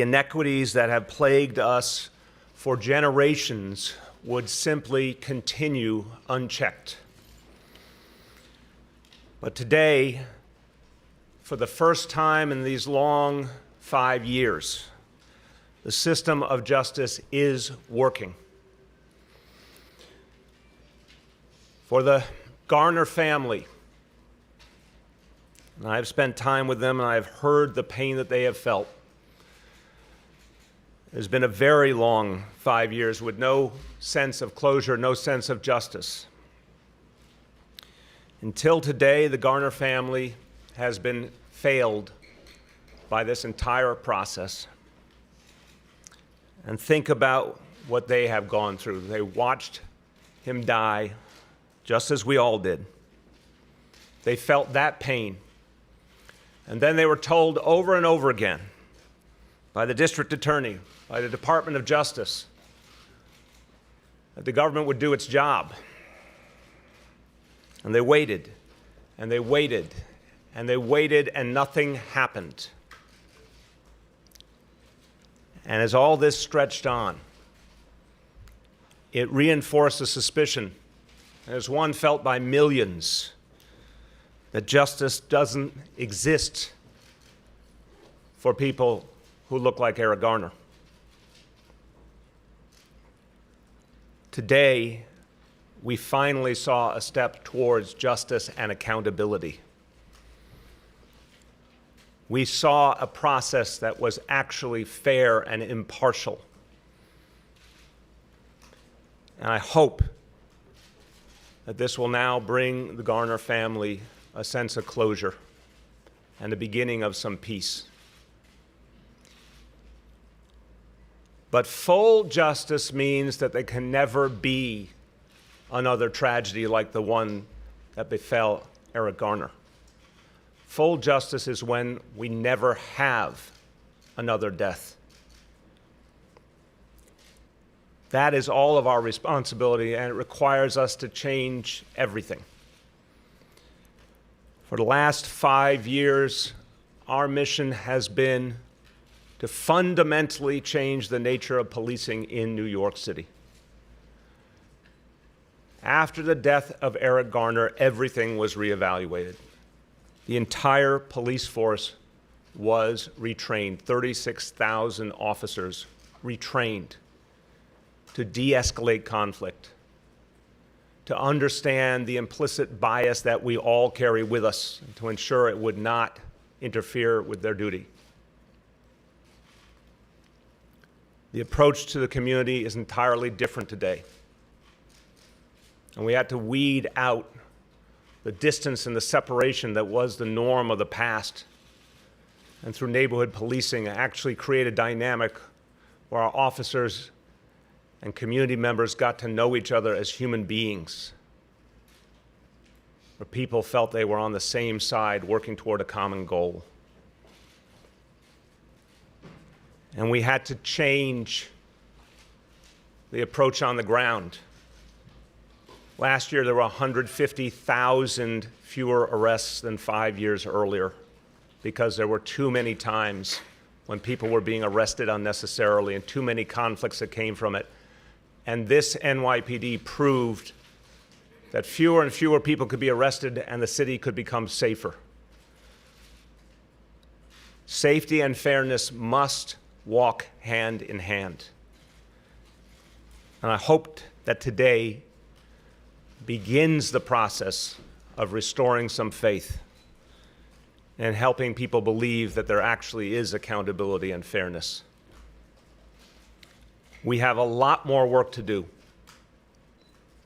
inequities that have plagued us for generations would simply continue unchecked. But today, for the first time in these long 5 years, the system of justice is working. For the Garner family, and I've spent time with them and I've heard the pain that they have felt. It's been a very long 5 years with no sense of closure, no sense of justice. Until today, the Garner family has been failed by this entire process. And think about what they have gone through. They watched him die, just as we all did. They felt that pain. And then they were told over and over again by the district attorney, by the Department of Justice, that the government would do its job. And they waited, and they waited, and they waited, and nothing happened. And as all this stretched on, it reinforced the suspicion, as one felt by millions, that justice doesn't exist for people who look like Eric Garner. Today, we finally saw a step towards justice and accountability. We saw a process that was actually fair and impartial. And I hope that this will now bring the Garner family a sense of closure and the beginning of some peace. But full justice means that there can never be another tragedy like the one that befell Eric Garner. Full justice is when we never have another death. That is all of our responsibility, and it requires us to change everything. For the last 5 years, our mission has been to fundamentally change the nature of policing in New York City. After the death of Eric Garner, everything was reevaluated. The entire police force was retrained, 36,000 officers retrained to de-escalate conflict, to understand the implicit bias that we all carry with us, and to ensure it would not interfere with their duty. The approach to the community is entirely different today. And we had to weed out the distance and the separation that was the norm of the past. And through neighborhood policing, actually create a dynamic where our officers and community members got to know each other as human beings, where people felt they were on the same side working toward a common goal. And we had to change the approach on the ground. Last year, there were 150,000 fewer arrests than 5 years earlier because there were too many times when people were being arrested unnecessarily and too many conflicts that came from it. And this NYPD proved that fewer and fewer people could be arrested and the city could become safer. Safety and fairness must walk hand in hand. And I hoped that today begins the process of restoring some faith and helping people believe that there actually is accountability and fairness. We have a lot more work to do.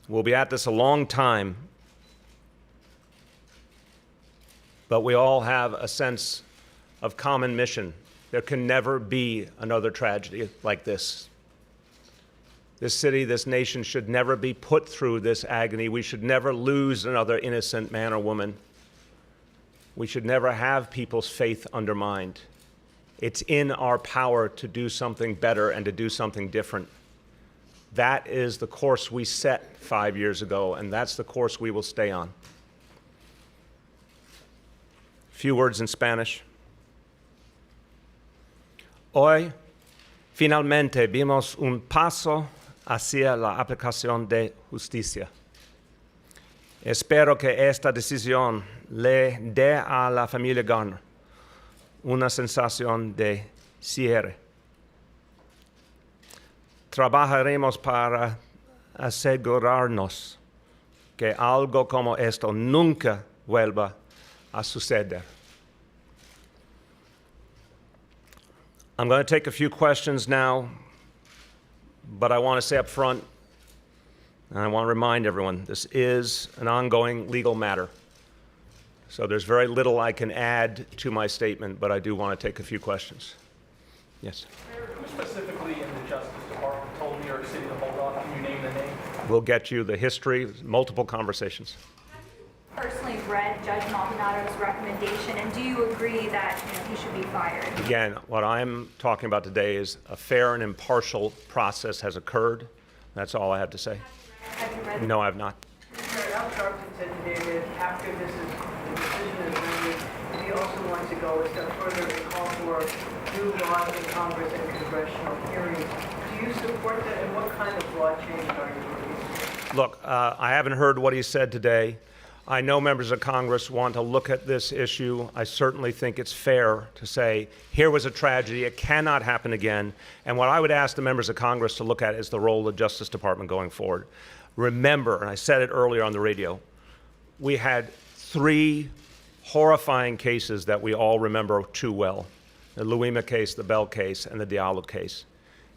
We'll be at this a long time, but we all have a sense of common mission. There can never be another tragedy like this. This city, this nation should never be put through this agony. We should never lose another innocent man or woman. We should never have people's faith undermined. It's in our power to do something better and to do something different. That is the course we set 5 years ago, and that's the course we will stay on. A few words in Spanish. Hoy Finalmente vimos un paso hacia la aplicación de justicia. Espero que esta decisión le dé a la familia Garner una sensación de cierre. Trabajaremos para asegurarnos que algo como esto nunca vuelva a suceder. I'm going to take a few questions now, but I want to say up front, and I want to remind everyone, this is an ongoing legal matter. So there's very little I can add to my statement, but I do want to take a few questions. Yes? Mayor, who specifically in the Justice Department told New York City to hold off? Can you name the name? We'll get you the history, multiple conversations. Personally read Judge Maldonado's recommendation, and do you agree that he should be fired? Again, what I'm talking about today is a fair and impartial process has occurred. That's all I have to say. Have you read No, I have not. Al Sharpton said today that after the decision is made, he also wants to go a step further and call for new laws in Congress and congressional hearings. Do you support that, and what kind of law change are you looking? Look, I haven't heard what he said today. I know members of Congress want to look at this issue. I certainly think it's fair to say, here was a tragedy, it cannot happen again. And what I would ask the members of Congress to look at is the role of the Justice Department going forward. Remember, and I said it earlier on the radio, we had 3 horrifying cases that we all remember too well. The Louima case, the Bell case, and the Diallo case.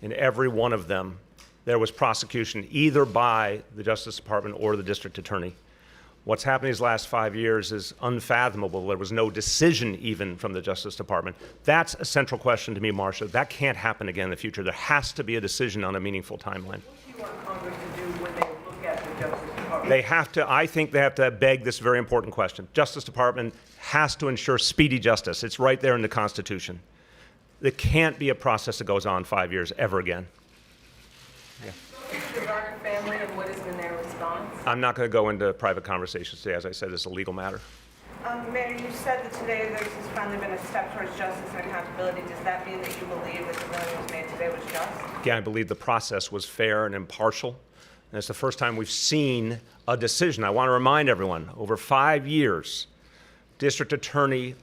In every one of them, there was prosecution either by the Justice Department or the district attorney. What's happened these last 5 years is unfathomable. There was no decision even from the Justice Department. That's a central question to me, Marcia. That can't happen again in the future. There has to be a decision on a meaningful timeline. What do you want Congress to do when they look at the Justice Department? They have to, I think they have to beg this very important question. Justice Department has to ensure speedy justice. It's right there in the Constitution. There can't be a process that goes on 5 years ever again. The Garner family, and what has been their response? I'm not going to go into private conversations today. As I said, it's a legal matter. Mayor, you said that today there's finally been a step towards justice and accountability. Does that mean that you believe that the ruling that was made today was just? Again, I believe the process was fair and impartial. And it's the first time we've seen a decision. I want to remind everyone, over 5 years, district attorney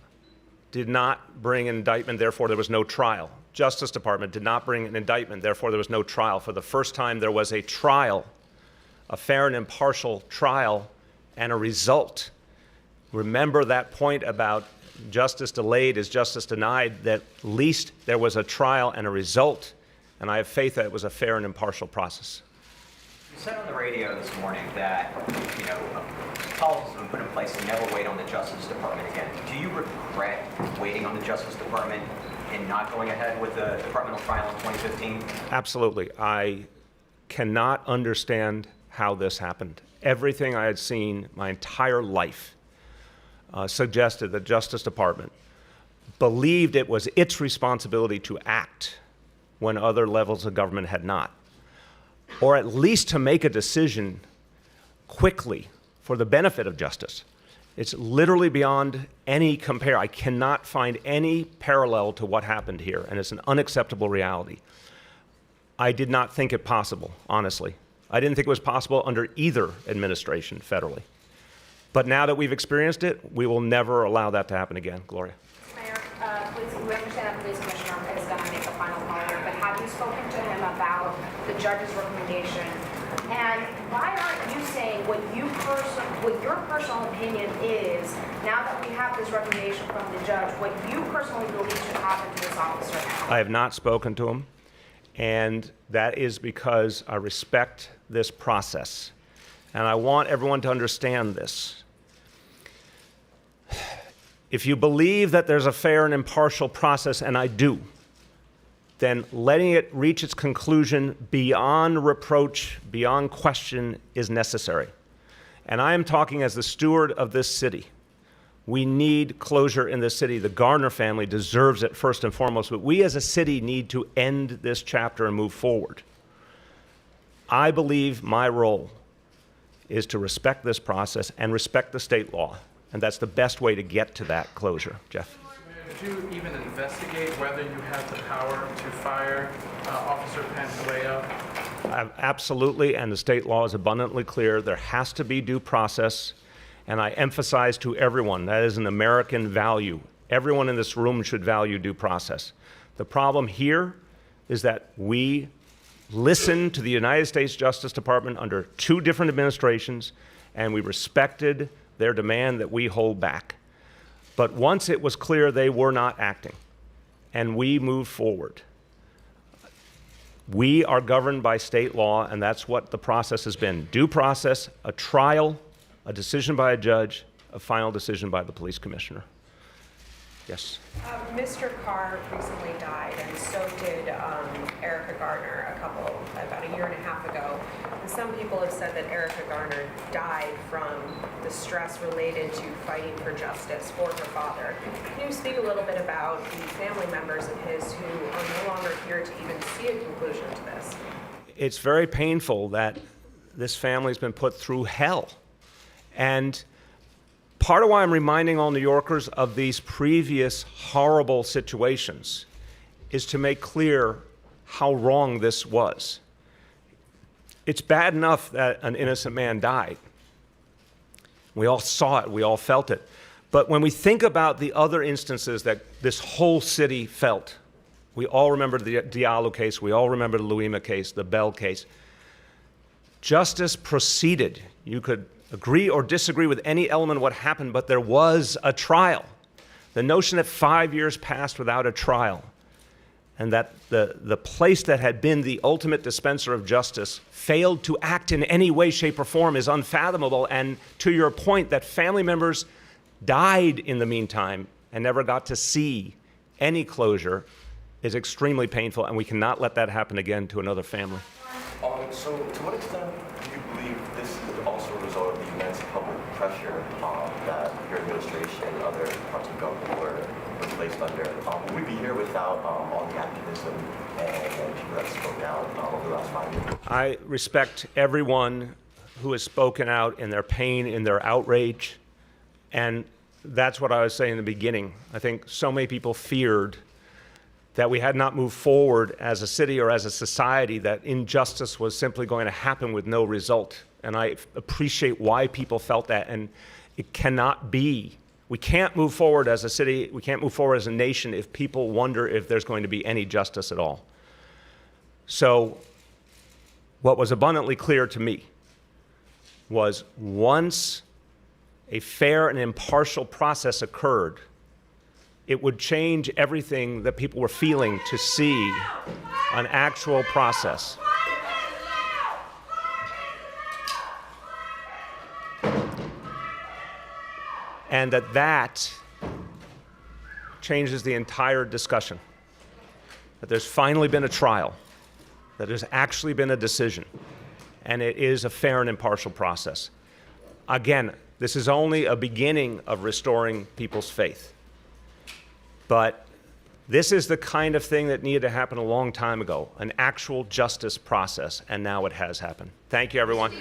did not bring an indictment, therefore there was no trial. Justice Department did not bring an indictment, therefore there was no trial. For the first time, there was a trial, a fair and impartial trial, and a result. Remember that point about justice delayed is justice denied, that at least there was a trial and a result, and I have faith that it was a fair and impartial process. You said on the radio this morning that, policies have been put in place to never wait on the Justice Department again. Do you regret waiting on the Justice Department and not going ahead with the departmental trial in 2015? Absolutely. I cannot understand how this happened. Everything I had seen my entire life suggested the Justice Department believed it was its responsibility to act when other levels of government had not, or at least to make a decision quickly for the benefit of justice. It's literally beyond any compare. I cannot find any parallel to what happened here, and it's an unacceptable reality. I did not think it possible, honestly. I didn't think it was possible under either administration federally. But now that we've experienced it, we will never allow that to happen again. Gloria. Mayor, we understand that police commissioner is going to make a final call here, but have you spoken to him about the judge's recommendation? And why aren't you saying what your personal opinion is, now that we have this recommendation from the judge, what you personally believe should happen to this officer now? I have not spoken to him, and that is because I respect this process. And I want everyone to understand this. If you believe that there's a fair and impartial process, and I do, then letting it reach its conclusion beyond reproach, beyond question, is necessary. And I am talking as the steward of this city. We need closure in this city. The Garner family deserves it first and foremost, but we as a city need to end this chapter and move forward. I believe my role is to respect this process and respect the state law. And that's the best way to get to that closure. Jeff. could you even investigate whether you have the power to fire Officer Pantaleo? Absolutely, and the state law is abundantly clear. There has to be due process, and I emphasize to everyone that is an American value. Everyone in this room should value due process. The problem here is that we listened to the United States Justice Department under 2 different administrations, and we respected their demand that we hold back. But once it was clear they were not acting, and we moved forward, we are governed by state law, and that's what the process has been. Due process, a trial, a decision by a judge, a final decision by the police commissioner. Yes. Mr. Carr recently died, and so did Eric Garner about a year and a half ago. And some people have said that Eric Garner died from the stress related to fighting for justice for her father. Can you speak a little bit about the family members of his who are no longer here to even see a conclusion to this? It's very painful that this family's been put through hell. And part of why I'm reminding all New Yorkers of these previous horrible situations is to make clear how wrong this was. It's bad enough that an innocent man died. We all saw it, we all felt it. But when we think about the other instances that this whole city felt, we all remember the Diallo case, we all remember the Luima case, the Bell case. Justice proceeded. You could agree or disagree with any element of what happened, but there was a trial. The notion that 5 years passed without a trial, and that the place that had been the ultimate dispenser of justice failed to act in any way, shape, or form is unfathomable. And to your point, that family members died in the meantime and never got to see any closure is extremely painful, and we cannot let that happen again to another family. So to what extent do you believe this is also a result of the immense public pressure that your administration and other parts of government were placed under? Would we be here without all the activism and people that spoke out over the last 5 years? I respect everyone who has spoken out in their pain, in their outrage, and that's what I was saying in the beginning. I think so many people feared that we had not moved forward as a city or as a society, that injustice was simply going to happen with no result. And I appreciate why people felt that, and it cannot be. We can't move forward as a city, we can't move forward as a nation if people wonder if there's going to be any justice at all. So what was abundantly clear to me was once a fair and impartial process occurred, it would change everything that people were feeling to see an actual process. And that changes the entire discussion. That there's finally been a trial, that there's actually been a decision, and it is a fair and impartial process. Again, this is only a beginning of restoring people's faith. But this is the kind of thing that needed to happen a long time ago, an actual justice process, and now it has happened. Thank you, everyone.